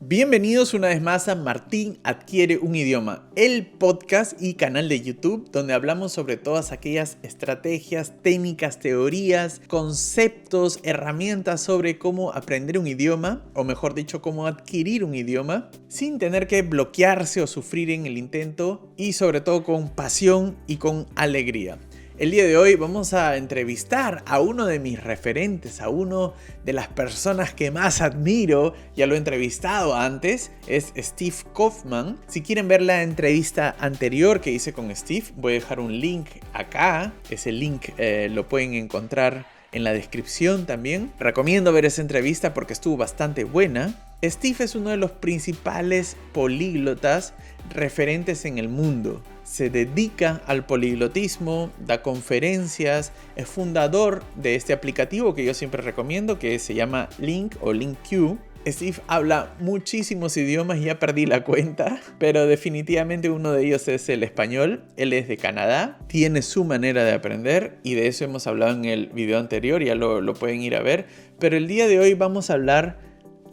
Bienvenidos una vez más a Martín Adquiere un Idioma, el podcast y canal de YouTube donde hablamos sobre todas aquellas estrategias, técnicas, teorías, conceptos, herramientas sobre cómo aprender un idioma, o mejor dicho, cómo adquirir un idioma, sin tener que bloquearse o sufrir en el intento y sobre todo con pasión y con alegría. El día de hoy vamos a entrevistar a uno de mis referentes, a uno de las personas que más admiro. Ya lo he entrevistado antes, es Steve Kaufmann. Si quieren ver la entrevista anterior que hice con Steve, voy a dejar un link acá. Ese link lo pueden encontrar en la descripción también. Recomiendo ver esa entrevista porque estuvo bastante buena. Steve es uno de los principales políglotas referentes en el mundo. Se dedica al poliglotismo, da conferencias, es fundador de este aplicativo que yo siempre recomiendo, que se llama Link o LinkQ. Steve habla muchísimos idiomas, ya perdí la cuenta, pero definitivamente uno de ellos es el español. Él es de Canadá, tiene su manera de aprender y de eso hemos hablado en el video anterior, ya lo pueden ir a ver. Pero el día de hoy vamos a hablar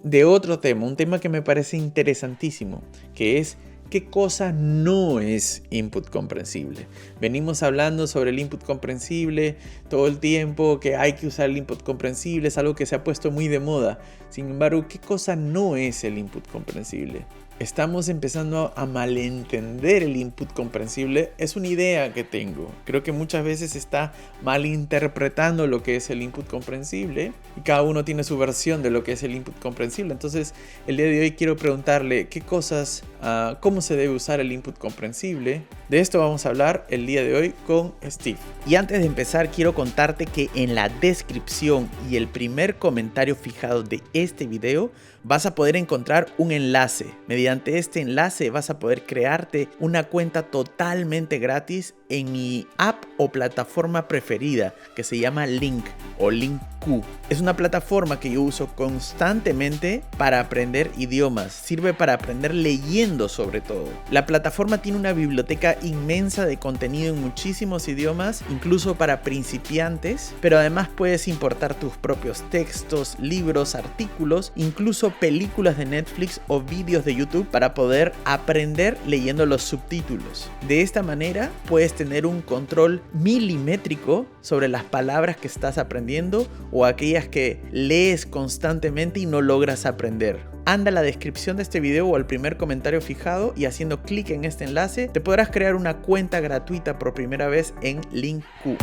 de otro tema, un tema que me parece interesantísimo, que es ¿qué cosa no es input comprensible? Venimos hablando sobre el input comprensible todo el tiempo, que hay que usar el input comprensible, es algo que se ha puesto muy de moda. Sin embargo, ¿qué cosa no es el input comprensible? Estamos empezando a malentender el input comprensible. Es una idea que tengo. Creo que muchas veces se está malinterpretando lo que es el input comprensible y cada uno tiene su versión de lo que es el input comprensible. Entonces, el día de hoy quiero preguntarle qué cosas, cómo se debe usar el input comprensible. De esto vamos a hablar el día de hoy con Steve. Y antes de empezar, quiero contarte que en la descripción y el primer comentario fijado de este video vas a poder encontrar un enlace. Mediante este enlace vas a poder crearte una cuenta totalmente gratis en mi app o plataforma preferida que se llama Link o LinkQ. Es una plataforma que yo uso constantemente para aprender idiomas. Sirve para aprender leyendo sobre todo. La plataforma tiene una biblioteca inmensa de contenido en muchísimos idiomas, incluso para principiantes, pero además puedes importar tus propios textos, libros, artículos, incluso películas de Netflix o vídeos de YouTube para poder aprender leyendo los subtítulos. De esta manera puedes tener un control milimétrico sobre las palabras que estás aprendiendo o aquellas que lees constantemente y no logras aprender. Anda a la descripción de este video o al primer comentario fijado y haciendo clic en este enlace te podrás crear una cuenta gratuita por primera vez en LinkQ.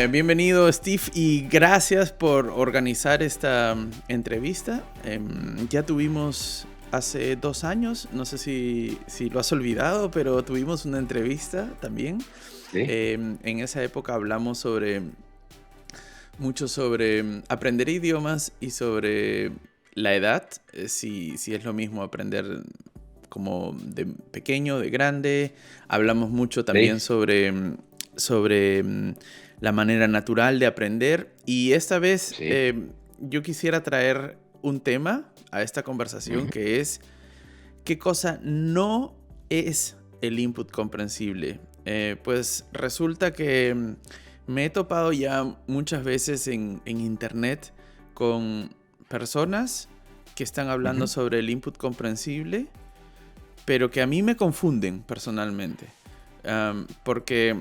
Bienvenido Steve y gracias por organizar esta entrevista. Ya tuvimos hace 2 años, no sé si lo has olvidado, pero tuvimos una entrevista también. ¿Sí? En esa época hablamos mucho sobre aprender idiomas y sobre la edad, si es lo mismo aprender como de pequeño, de grande. Hablamos mucho también sobre la manera natural de aprender. Y esta vez yo quisiera traer un tema a esta conversación que es ¿qué cosa no es el input comprensible? Pues resulta que me he topado ya muchas veces en internet con personas que están hablando sobre el input comprensible, pero que a mí me confunden personalmente. Porque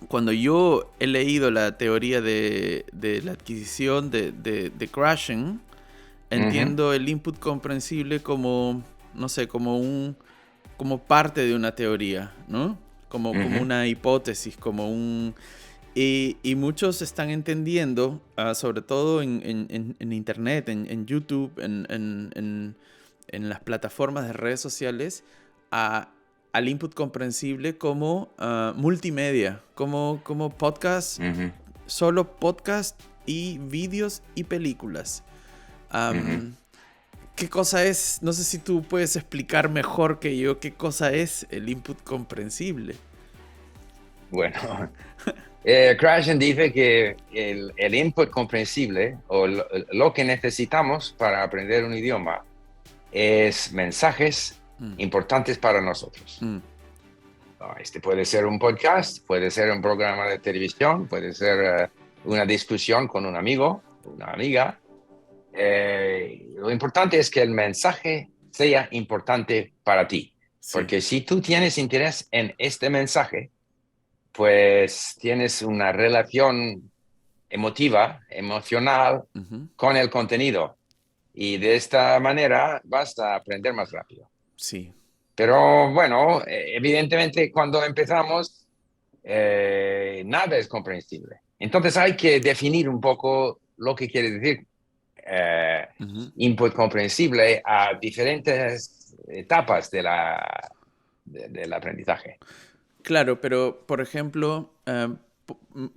cuando yo he leído la teoría de la adquisición de Krashen, entiendo el input comprensible como, no sé, como parte de una teoría, ¿no? Como una hipótesis, y muchos están entendiendo, sobre todo en internet, en YouTube, en las plataformas de redes sociales, al input comprensible como multimedia, como podcast, solo podcast y vídeos y películas. ¿Qué cosa es? No sé si tú puedes explicar mejor que yo qué cosa es el input comprensible. Bueno, Krashen dice que el input comprensible o lo que necesitamos para aprender un idioma es mensajes importantes para nosotros. Este puede ser un podcast, puede ser un programa de televisión, puede ser una discusión con un amigo, una amiga, lo importante es que el mensaje sea importante para ti. Sí. Porque si tú tienes interés en este mensaje, pues tienes una relación emocional Ujú. con el contenido. Y de esta manera vas a aprender más rápido. Sí. Pero bueno, evidentemente cuando empezamos, nada es comprensible. Entonces hay que definir un poco lo que quiere decir Ujú. input comprensible a diferentes etapas del aprendizaje. Claro, pero por ejemplo,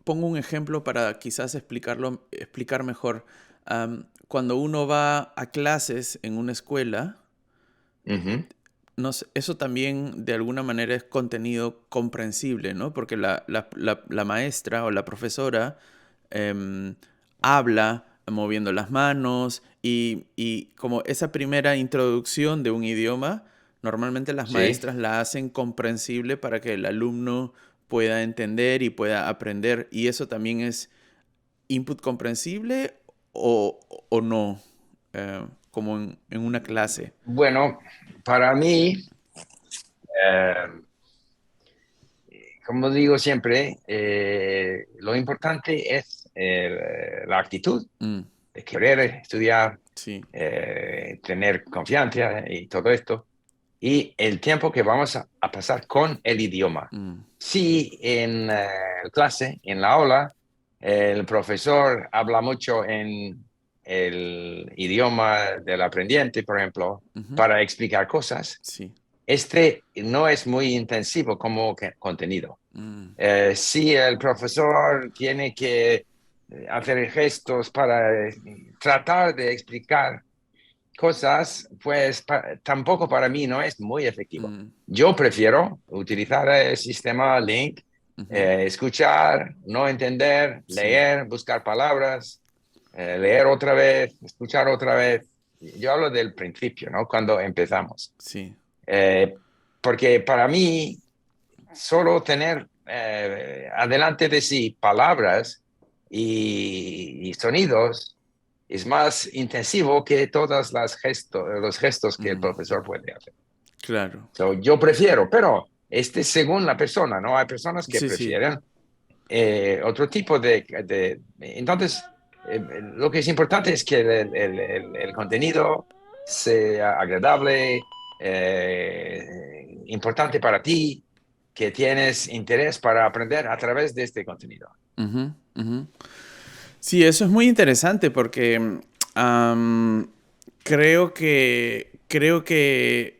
pongo un ejemplo para quizás explicar mejor. Cuando uno va a clases en una escuela, Ujú. no sé, eso también de alguna manera es contenido comprensible, ¿no? Porque la maestra o la profesora em, habla moviendo las manos y como esa primera introducción de un idioma, normalmente las Sí. maestras la hacen comprensible para que el alumno pueda entender y pueda aprender. ¿Y eso también es input comprensible o, o no? Como en una clase. Bueno, para mí, eh, como digo siempre, lo importante es la actitud Mm, de querer estudiar, sí. tener confianza y todo esto, y el tiempo que vamos a pasar con el idioma. Mm, Si en clase, en la aula, el profesor habla mucho en el idioma del aprendiente, por ejemplo, ujú, para explicar cosas, sí. este no es muy intensivo como contenido. Mm, Si el profesor tiene que hacer gestos para tratar de explicar cosas, pues tampoco para mí no es muy efectivo. mm, Yo prefiero utilizar el sistema Link, ujú, escuchar, no entender, sí, leer, buscar palabras, leer otra vez, escuchar otra vez. Yo hablo del principio, ¿no? Cuando empezamos. sí. Eh, Porque para mí, solo tener adelante de sí palabras y sonidos es más intensivo que todas los gestos que el Mm, profesor puede hacer. claro. So, yo prefiero, pero según la persona, ¿no? Hay personas que Sí, sí. prefieren otro tipo entonces, lo que es importante es que el contenido sea agradable, importante para ti, que tienes interés para aprender a través de este contenido. Ujú, ujú. Sí, eso es muy interesante porque am, creo que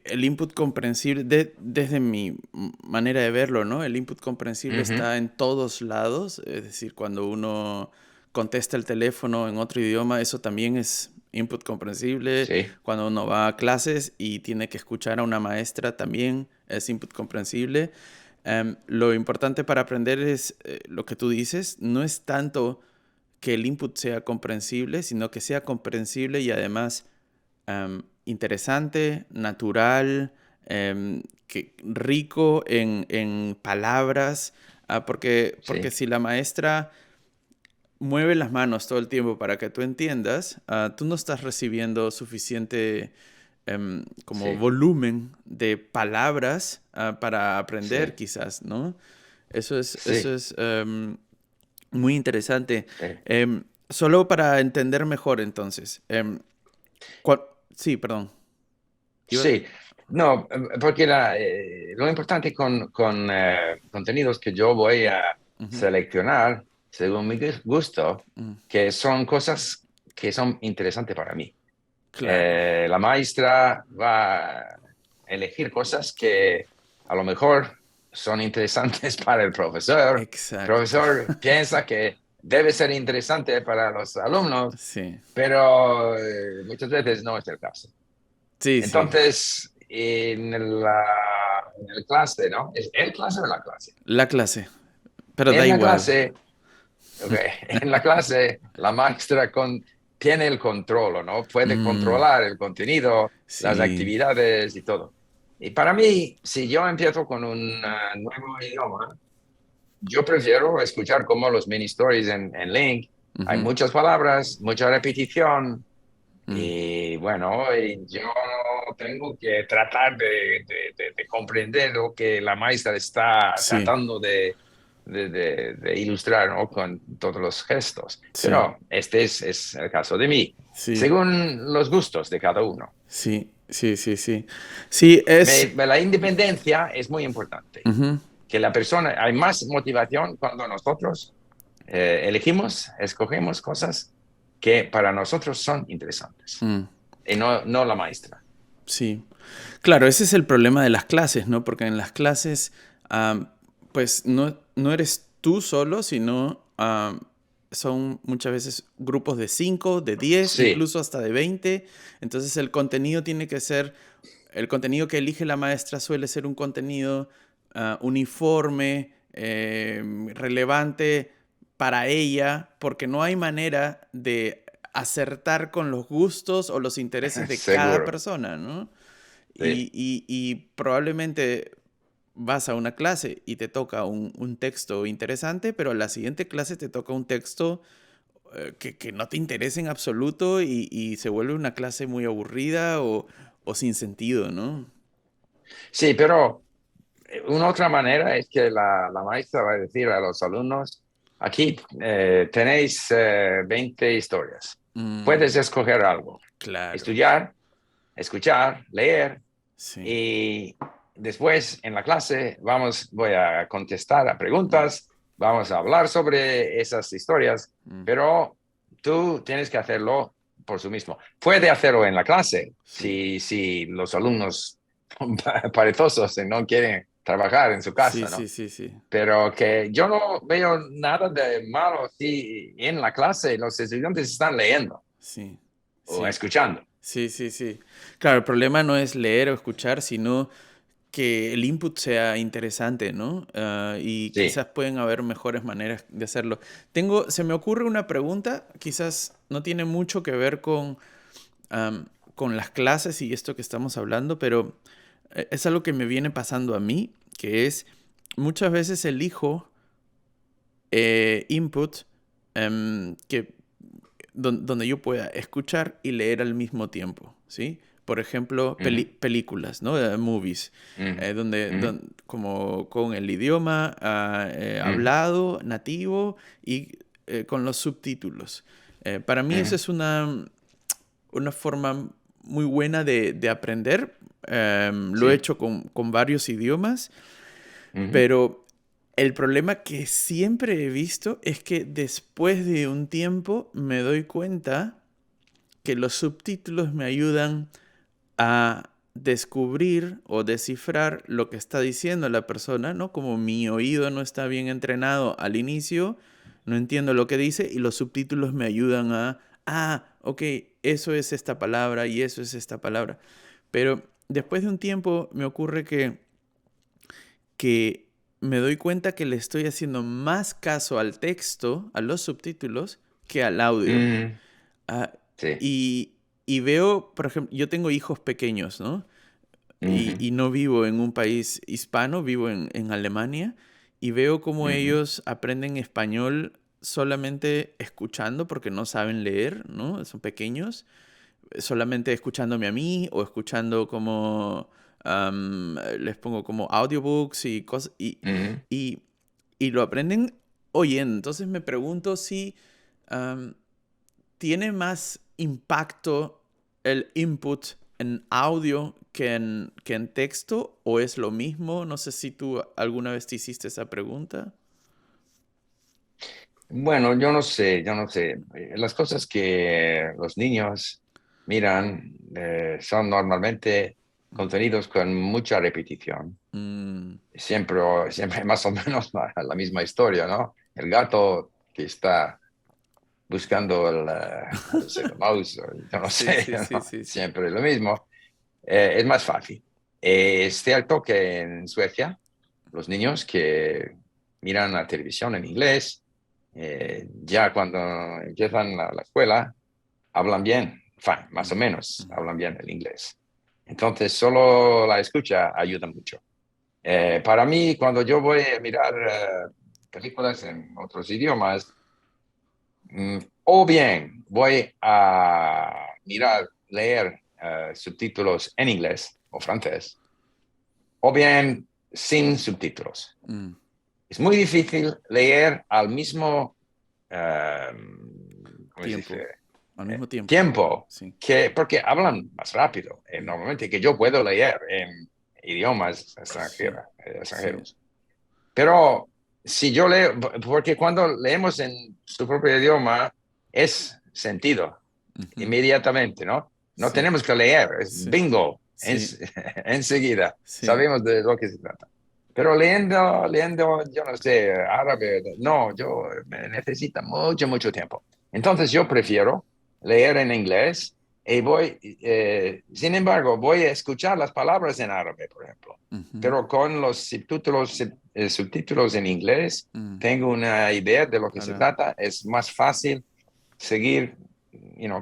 el input comprensible, desde mi manera de verlo, ¿no? El input comprensible Ujú. está en todos lados. Es decir, cuando uno contesta el teléfono en otro idioma, eso también es input comprensible. Sí, Cuando uno va a clases y tiene que escuchar a una maestra, también es input comprensible. Lo importante para aprender es lo que tú dices, no es tanto que el input sea comprensible, sino que sea comprensible y además interesante, natural, rico en palabras, porque sí, si la maestra mueve las manos todo el tiempo para que tú entiendas, tú no estás recibiendo suficiente como sí, volumen de palabras para aprender sí, quizás, ¿no? Eso sí. es muy interesante. Eh, Solo para entender mejor entonces. ¿Cuál- Sí, perdón. Iba- Sí, no, porque lo importante con contenidos que yo voy a Ujú, seleccionar según mi gusto, mm, que son cosas que son interesantes para mí. claro, La maestra va a elegir cosas que a lo mejor son interesantes para el profesor. El exacto. profesor piensa que debe ser interesante para los alumnos, Sí, pero muchas veces no es el caso. sí, sí. Entonces, en el clase, ¿no? ¿Es el clase o la clase? La clase, pero da En la igual. clase, ok, en la clase, la maestra tiene el control, ¿no? Puede Mm, controlar el contenido, las sí. actividades y todo. Y para mí, si yo empiezo con un nuevo idioma, yo prefiero escuchar como los mini stories en Link. Hay Ujú, muchas palabras, mucha repetición. mm, Y bueno, y yo tengo que tratar de comprender lo que la maestra está sí, tratando de ilustrar, ¿no? Con todos los gestos. sí, Pero este es el caso de mí, sí, según los gustos de cada uno. sí, sí, sí, sí. Sí, es... La independencia es muy importante. Ujú, Que la persona, hay más motivación cuando nosotros escogemos cosas que para nosotros son interesantes mm, y no la maestra. sí. Claro, ese es el problema de las clases, ¿no? Porque en las clases, pues no eres tú solo, sino son muchas veces grupos de 5, de 10, Sí, incluso hasta de 20. Entonces el contenido tiene que ser, el contenido que elige la maestra suele ser un contenido uniforme, relevante para ella, porque no hay manera de acertar con los gustos o los intereses de cada seguro. persona, ¿no? Sí, Y probablemente vas a una clase y te toca un texto interesante, pero a la siguiente clase te toca un texto que no te interesa en absoluto y se vuelve una clase muy aburrida o sin sentido, ¿no? sí, pero una otra manera es que la maestra va a decir a los alumnos, aquí tenéis 20 historias. Puedes Mm, escoger algo, claro, estudiar, escuchar, leer sí. y después en la clase voy a contestar a Mm, preguntas, vamos a hablar sobre esas historias, mm, pero tú tienes que hacerlo por sí mismo. Puede hacerlo en la clase sí, si los alumnos son perezosos y no quieren trabajar en su sí, casa, sí, ¿no? sí, sí, Pero que yo no veo nada de malo si en la clase los estudiantes están leyendo sí, o sí, escuchando. sí, sí, sí. Claro, el problema no es leer o escuchar, sino que el input sea interesante, ¿no? Y Sí. quizás pueden haber mejores maneras de hacerlo. Se me ocurre una pregunta, quizás no tiene mucho que ver am, con las clases y esto que estamos hablando, pero es algo que me viene pasando a mí, que es muchas veces elijo input que donde yo pueda escuchar y leer al mismo tiempo, ¿sí? Por ejemplo, Ujú, películas, ¿no? Movies, ujú, ujú, como con el idioma ujú, hablado, nativo y con los subtítulos. Para mí esa ujú, es una forma muy buena de aprender. Lo he sí. hecho con varios idiomas, Ujú, pero el problema que siempre he visto es que después de un tiempo me doy cuenta que los subtítulos me ayudan a descubrir o descifrar lo que está diciendo la persona, ¿no? Como mi oído no está bien entrenado al inicio, no entiendo lo que dice y los subtítulos me ayudan ok, eso es esta palabra y eso es esta palabra. Pero después de un tiempo me ocurre que me doy cuenta que le estoy haciendo más caso al texto, a los subtítulos, que al audio. ujú, Ah, sí. y veo, por ejemplo, yo tengo hijos pequeños, ¿no? Ujú, Y no vivo en un país hispano, vivo en Alemania, y veo cómo ujú, ellos aprenden español solamente escuchando porque no saben leer, ¿no? Son pequeños, solamente escuchándome a mí o escuchando como, les pongo como audiobooks y cosas, ujú. y, y lo aprenden oyendo. Entonces me pregunto si am, tiene más impacto el input en audio que en texto o es lo mismo. No sé si tú alguna vez te hiciste esa pregunta. Bueno, yo no sé. Las cosas que los niños miran son normalmente contenidos con mucha repetición. Mm, Siempre más o menos la misma historia, ¿no? El gato que está buscando no sé, el mouse, o yo no sí, sé, sí, sí, ¿no? sí, sí. Siempre lo mismo. Es más fácil. Es cierto que en Suecia los niños que miran la televisión en inglés, ya cuando empiezan la escuela, hablan bien, enfin, más o Mm, menos, mm, hablan bien el inglés. Entonces, solo la escucha ayuda mucho. Para mí, cuando yo voy a mirar películas en otros idiomas, o bien voy a leer subtítulos en inglés o francés, o bien sin subtítulos. Es muy difícil leer al mismo ¿cómo se Tiempo. dice? Al mismo tiempo. Tiempo, Sí. porque hablan más rápido, normalmente, que yo puedo leer en idiomas extranjeros. Pero si yo leo, porque cuando leemos en su propio idioma, es sentido inmediatamente, ¿no? No Sí. tenemos que leer, es Sí. bingo, Sí. enseguida, Sí. sabemos de lo que se trata. Pero leyendo, yo no sé, árabe, no, yo necesita mucho tiempo. Entonces yo prefiero leer en inglés y sin embargo, voy a escuchar las palabras en árabe, por ejemplo. Pero con los subtítulos en inglés, tengo una idea de lo que se Claro. trata. Es más fácil seguir,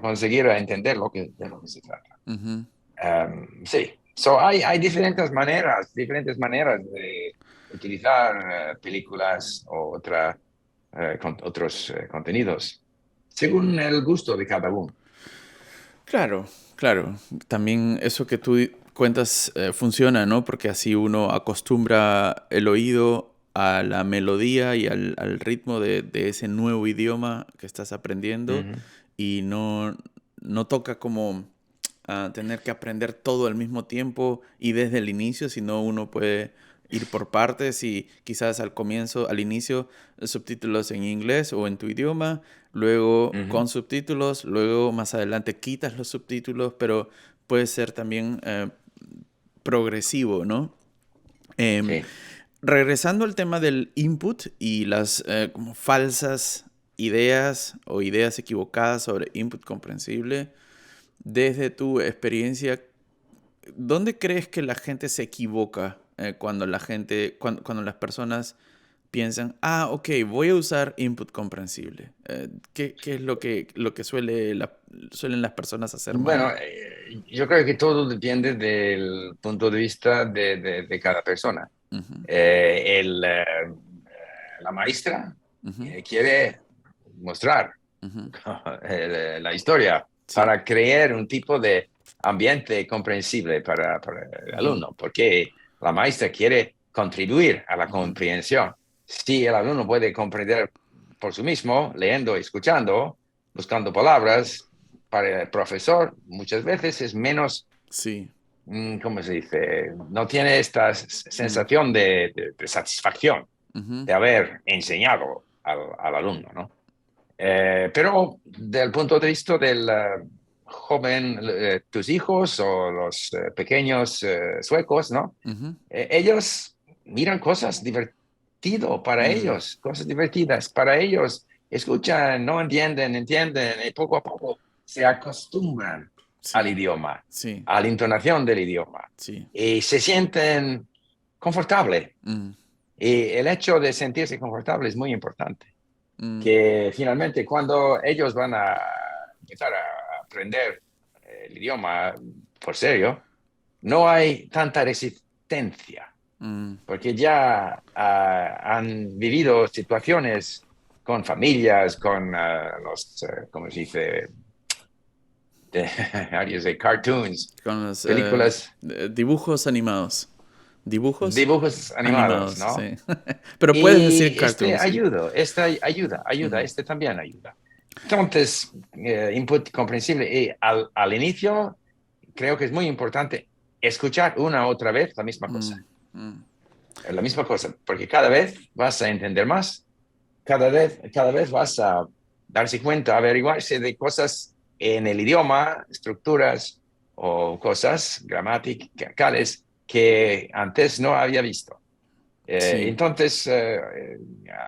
conseguir entender de lo que se trata. Sí, hay diferentes maneras de utilizar películas o otros contenidos, según el gusto de cada uno. Claro, claro. También eso que tú cuentas funciona, ¿no? Porque así uno acostumbra el oído a la melodía y al ritmo de ese nuevo idioma que estás aprendiendo Ujú. y no toca como tener que aprender todo al mismo tiempo y desde el inicio, sino uno puede ir por partes y quizás al inicio, subtítulos en inglés o en tu idioma, luego Ujú. con subtítulos, luego más adelante quitas los subtítulos, pero puede ser también progresivo, ¿no? Em, Sí. Regresando al tema del input y las como falsas ideas o ideas equivocadas sobre input comprensible, desde tu experiencia, ¿dónde crees que la gente se equivoca cuando las personas piensan, ok, voy a usar input comprensible? ¿Qué es lo que suelen las personas hacer Bueno, mal? yo creo que todo depende del punto de vista de cada persona. Ujú, La maestra ujú, quiere mostrar ujú. la historia Sí. para crear un tipo de ambiente comprensible para el Ujú, alumno, porque la maestra quiere contribuir a la ujú, comprensión. Si el alumno puede comprender por sí mismo, leyendo, escuchando, buscando palabras, para el profesor muchas veces es menos, sí. ¿cómo se dice? No tiene esta Mm, sensación de satisfacción ujú, de haber enseñado al alumno, ¿no? Pero del punto de vista del joven, tus hijos o los pequeños suecos, ¿no? ujú, Ellos miran cosas divertidas para mm, ellos, cosas divertidas para ellos. Escuchan, no entienden, y poco a poco se acostumbran al sí. idioma, Sí. a la entonación del idioma Sí. y se sienten confortables. Mm, Y el hecho de sentirse confortable es muy importante, mm, que finalmente cuando ellos van a empezar a aprender el idioma por serio, no hay tanta resistencia, mm. porque ya han vivido situaciones con familias, con ¿cómo se dice? How do you say? Cartoons, Con los películas, dibujos animados. ¿Dibujos? dibujos animados, Animados, ¿no? sí. Pero puedes decir Y cartoons, sí. ayuda, Ujú, este también ayuda. Entonces, input comprensible. Y al inicio, creo que es muy importante escuchar una u otra vez mm, mm, la misma cosa, porque cada vez vas a entender más, cada vez vas a darse cuenta, averiguarse de cosas en el idioma, estructuras o cosas gramaticales que antes no había visto. sí, Entonces,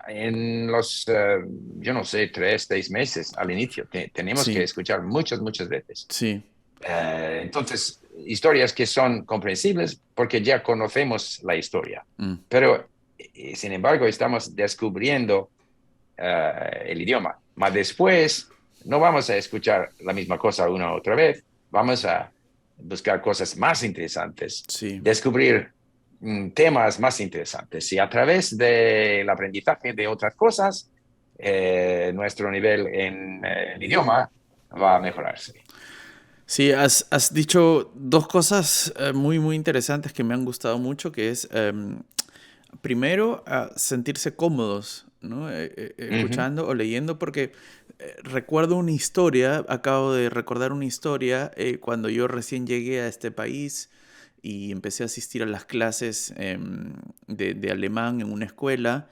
en yo no sé, 3, 6 meses al inicio, tenemos que sí, escuchar muchas veces. sí. Entonces, historias que son comprensibles porque ya conocemos la historia, Mm, pero sin embargo estamos descubriendo el idioma. Mas después no vamos a escuchar la misma cosa una otra vez, vamos a buscar cosas más interesantes, sí. descubrir temas más interesantes. Y a través del aprendizaje de otras cosas, nuestro nivel en el idioma va a mejorarse. Sí, has dicho dos cosas muy, muy interesantes que me han gustado mucho, que es, primero, sentirse cómodos, ¿no? Ujú, Escuchando o leyendo, porque recuerdo una historia, acabo de recordar una historia, cuando yo recién llegué a este país y empecé a asistir a las clases de alemán en una escuela.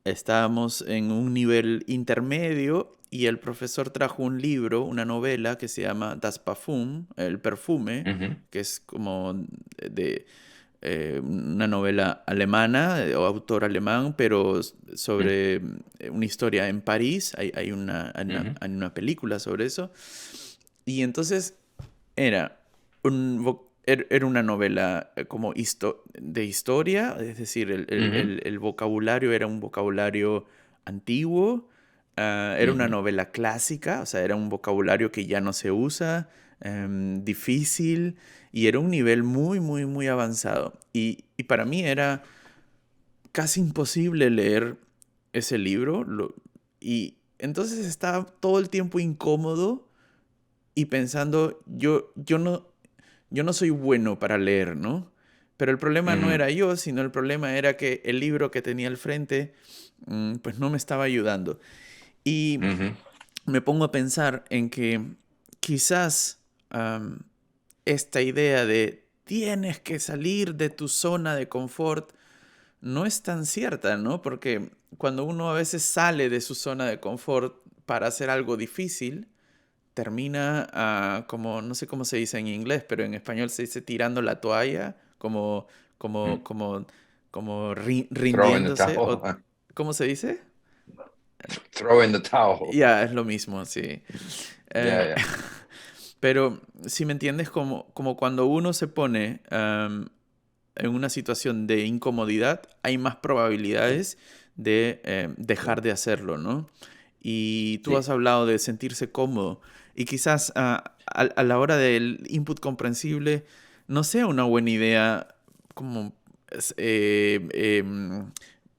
Estábamos en un nivel intermedio y el profesor trajo un libro, una novela que se llama Das Parfum, el perfume, ujú, que es como de una novela alemana o autor alemán, pero sobre una historia en París. Hay ujú, hay una película sobre eso. Y entonces era, era una novela como de historia, es decir, ujú, el vocabulario era un vocabulario antiguo, era una ujú, novela clásica, o sea, era un vocabulario que ya no se usa, difícil, y era un nivel muy, muy, muy avanzado. Y para mí era casi imposible leer ese libro, y entonces estaba todo el tiempo incómodo y pensando, yo no soy bueno para leer, ¿no? Pero el problema no ujú, era yo, sino el problema era que el libro que tenía al frente, pues no me estaba ayudando. Y ujú. me pongo a pensar en que quizás am, esta idea de tienes que salir de tu zona de confort no es tan cierta, ¿no? Porque cuando uno a veces sale de su zona de confort para hacer algo difícil, termina como, no sé cómo se dice en inglés, pero en español se dice tirando la toalla, como, como, Mm. como, como Throw in the rindiéndose, towel. o ¿cómo se dice? Throw in the towel. Ya, es lo mismo, sí. Ya, Eh, ya. pero si me entiendes, como cuando uno se pone en una situación de incomodidad, hay más Sí, probabilidades de sí, dejar de hacerlo, ¿no? Y tú has sí. hablado de sentirse cómodo y quizás a la hora del input comprensible no sea una buena idea como es,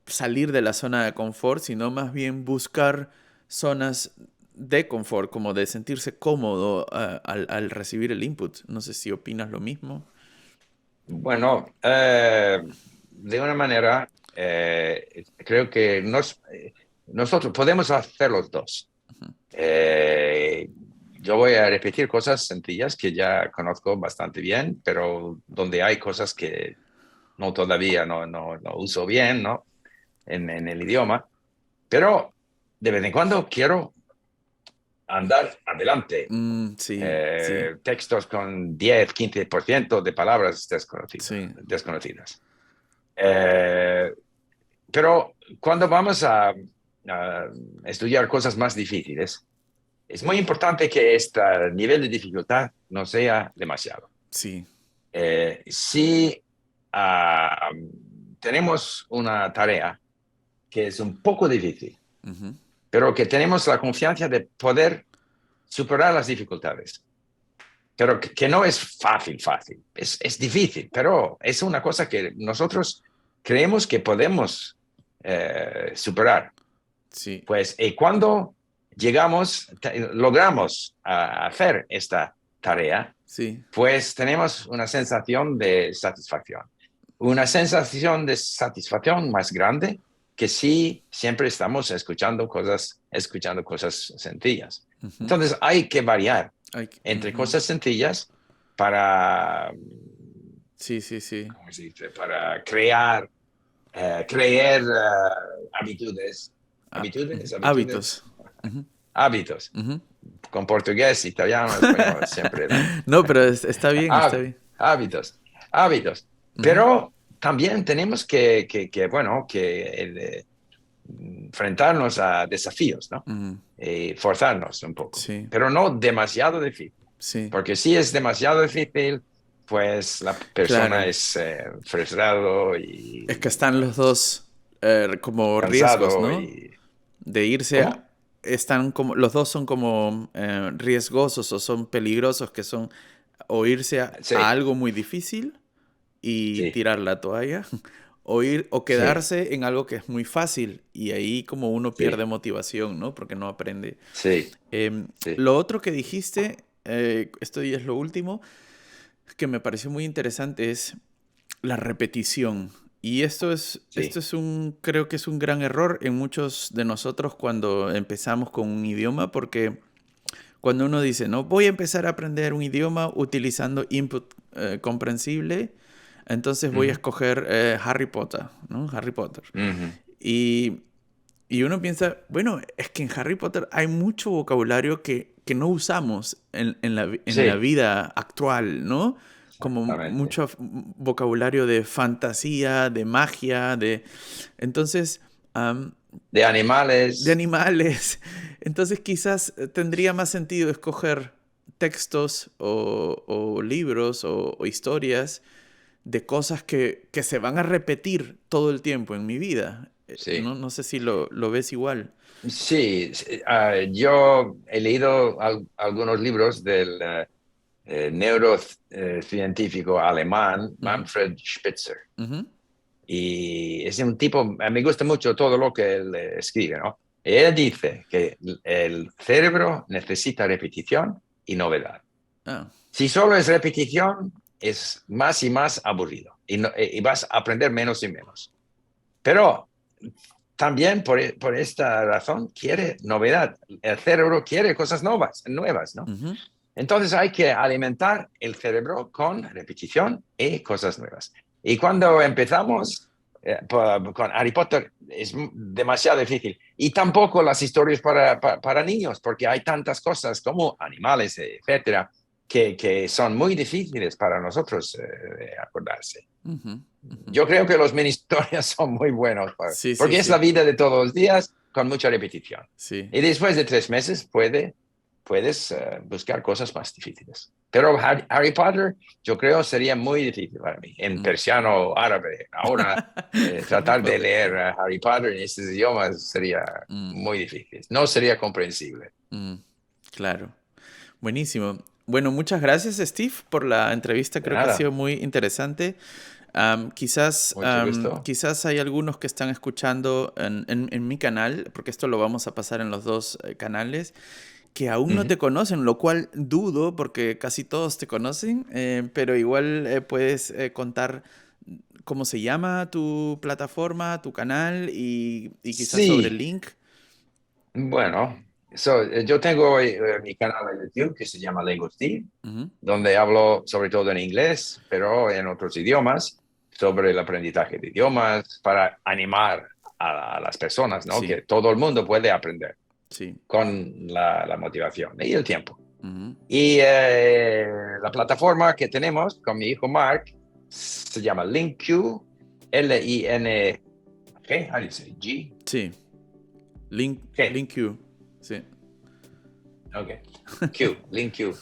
salir de la zona de confort, sino más bien buscar zonas de confort, como de sentirse cómodo al recibir el input. No sé si opinas lo mismo. Bueno, de una manera, creo que nosotros podemos hacer los dos. Eh, yo voy a repetir cosas sencillas que ya conozco bastante bien, pero donde hay cosas que no todavía no uso bien, ¿no? En el idioma. Pero de vez en cuando quiero andar adelante. Sí, sí, Textos con 10, 15% de palabras sí. desconocidas. Eh, pero cuando vamos a estudiar cosas más difíciles, es muy importante que este nivel de dificultad no sea demasiado. Sí. Si tenemos una tarea que es un poco difícil, Ujú. pero que tenemos la confianza de poder superar las dificultades, pero que no es fácil, es difícil, pero es una cosa que nosotros creemos que podemos superar. Sí, Pues, y cuando logramos hacer esta tarea, sí. pues tenemos una sensación de satisfacción. Una sensación de satisfacción más grande que si siempre estamos escuchando cosas sencillas. Ujú. Entonces hay que variar entre Ujú. cosas sencillas para, Sí, sí, sí. ¿cómo se dice? Para crear Hábitos. habitudes, Ujú. hábitos. Ujú. Con portugués, italiano, español, siempre, ¿no? No, pero está bien, está bien. Hábitos, hábitos. Ujú. Pero también tenemos bueno, enfrentarnos a desafíos, ¿no? Ujú. Y forzarnos un poco, Sí, pero no demasiado difícil, sí. porque si es demasiado difícil, pues la persona Claro. es frustrado Es que y están los dos como riesgos, cansado ¿no? y... De irse ¿Cómo? están como, los dos son como riesgosos o son peligrosos, que son o irse a Sí, algo muy difícil y Sí, tirar la toalla, o sí, quedarse en algo que es muy fácil y ahí como uno pierde sí, motivación, ¿no? Porque no aprende. sí, sí, Lo otro que dijiste, esto ya es lo último, que me pareció muy interesante es la repetición. Y esto sí. es creo que es un gran error en muchos de nosotros cuando empezamos con un idioma, porque cuando uno dice, no, voy a empezar a aprender un idioma utilizando input comprensible, entonces voy a Ujú, escoger Harry Potter, ¿no? Harry Potter. ujú. Y, y uno piensa, bueno, es que en Harry Potter hay mucho vocabulario que no usamos en la Sí, vida actual, ¿no? Como exactamente. mucho vocabulario de fantasía, de magia, de... Entonces, am, De de animales. animales. Entonces quizás tendría más sentido escoger textos o libros o historias de cosas que se van a repetir todo el tiempo en mi vida. Sí. No, no sé si lo ves igual. Sí, sí, yo he leído algunos libros del neurocientífico alemán Ujú, Manfred Spitzer. ujú, Y es un tipo, me gusta mucho todo lo que él escribe, ¿no? Él dice que el cerebro necesita repetición y novedad. ah, Si solo es repetición, es más y más aburrido y vas a aprender menos y menos. Pero también por esta razón quiere novedad. El cerebro quiere cosas nuevas, ¿no? ujú, Entonces hay que alimentar el cerebro con repetición y cosas nuevas. Y cuando empezamos con Harry Potter es demasiado difícil. Y tampoco las historias para niños, porque hay tantas cosas como animales, etcétera, que son muy difíciles para nosotros acordarse. ujú, ujú. Yo creo que los mini historias son muy buenos, Sí, sí, porque es la sí, vida de todos los días con mucha repetición. sí. Y después de 3 meses puedes buscar cosas más difíciles. Pero Harry Potter, yo creo, sería muy difícil para mí. En Mm. persiano o árabe, ahora Harry tratar de Potter. leer Harry Potter en estos idiomas sería Mm, muy difícil. No sería comprensible. mm, claro. Buenísimo. Bueno, muchas gracias, Steve, por la entrevista. De Creo que ha sido nada. muy interesante. Mucho gusto. Quizás hay algunos que están escuchando en mi canal, porque esto lo vamos a pasar en los dos canales, que aún no Ujú. te conocen, lo cual dudo porque casi todos te conocen, pero igual puedes contar cómo se llama tu plataforma, tu canal y quizás sobre el Sí, link. bueno, yo tengo mi canal de YouTube que se llama Lengostin, Ujú. donde hablo sobre todo en inglés, pero en otros idiomas, sobre el aprendizaje de idiomas, para animar a las personas, ¿no? Sí, Que todo el mundo puede aprender sí. con la motivación y el tiempo. Ujú. Y la plataforma que tenemos con mi hijo Mark se llama LinkQ, L-I-N-G, how do you say? G, Sí, G, link you. Sí. ok, Q, LinkQ.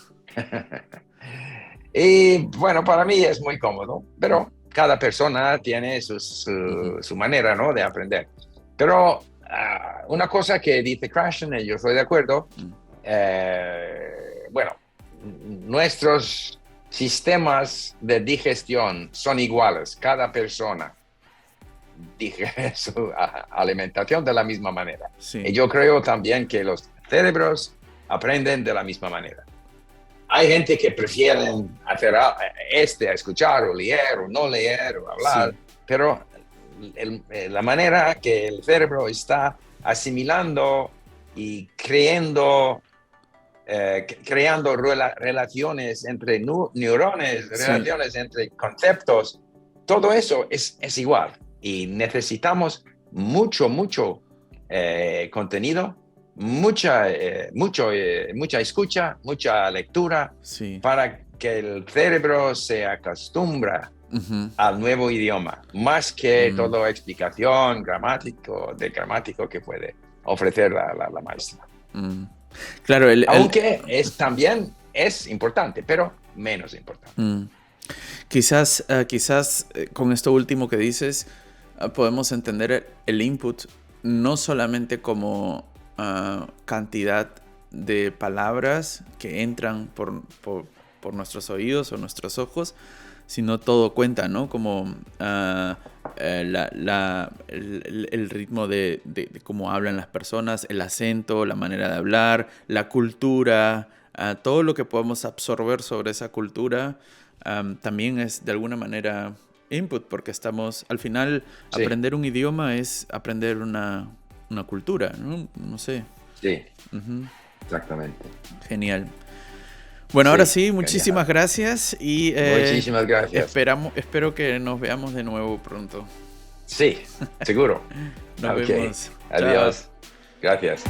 Y bueno, para mí es muy cómodo, Mm, pero cada persona tiene ujú. su manera, ¿no? De aprender. Pero una cosa que dice Krashen, y yo estoy de acuerdo, Mm. bueno, nuestros sistemas de digestión son iguales, cada persona digiere su alimentación de la misma manera. Y Sí, yo creo también que los cerebros aprenden de la misma manera. Hay gente que prefieren hacer a escuchar o leer o no leer o hablar, sí, pero la manera que el cerebro está asimilando y creando relaciones entre neurones, sí. relaciones entre conceptos, todo eso es igual y necesitamos mucho contenido, mucha escucha, mucha lectura Sí. para que el cerebro se acostumbra Ujú. al nuevo idioma, más que Mm, toda explicación gramático que puede ofrecer la maestra. mm. Claro, Aunque también es importante, pero menos importante. mm. Quizás, quizás con esto último que dices, podemos entender el input no solamente como cantidad de palabras que entran por nuestros oídos o nuestros ojos, sino todo cuenta, ¿no? Como el ritmo de cómo hablan las personas, el acento, la manera de hablar, la cultura, todo lo que podemos absorber sobre esa cultura también es de alguna manera input, porque estamos, al final, Sí, aprender un idioma es aprender una cultura, ¿no? No sé. sí, Ujú. exactamente. Genial. Bueno, ahora Sí, sí, genial. muchísimas gracias y Muchísimas gracias. espero que nos veamos de nuevo pronto. Sí, seguro. Nos Ok, vemos. Chao. adiós. Gracias.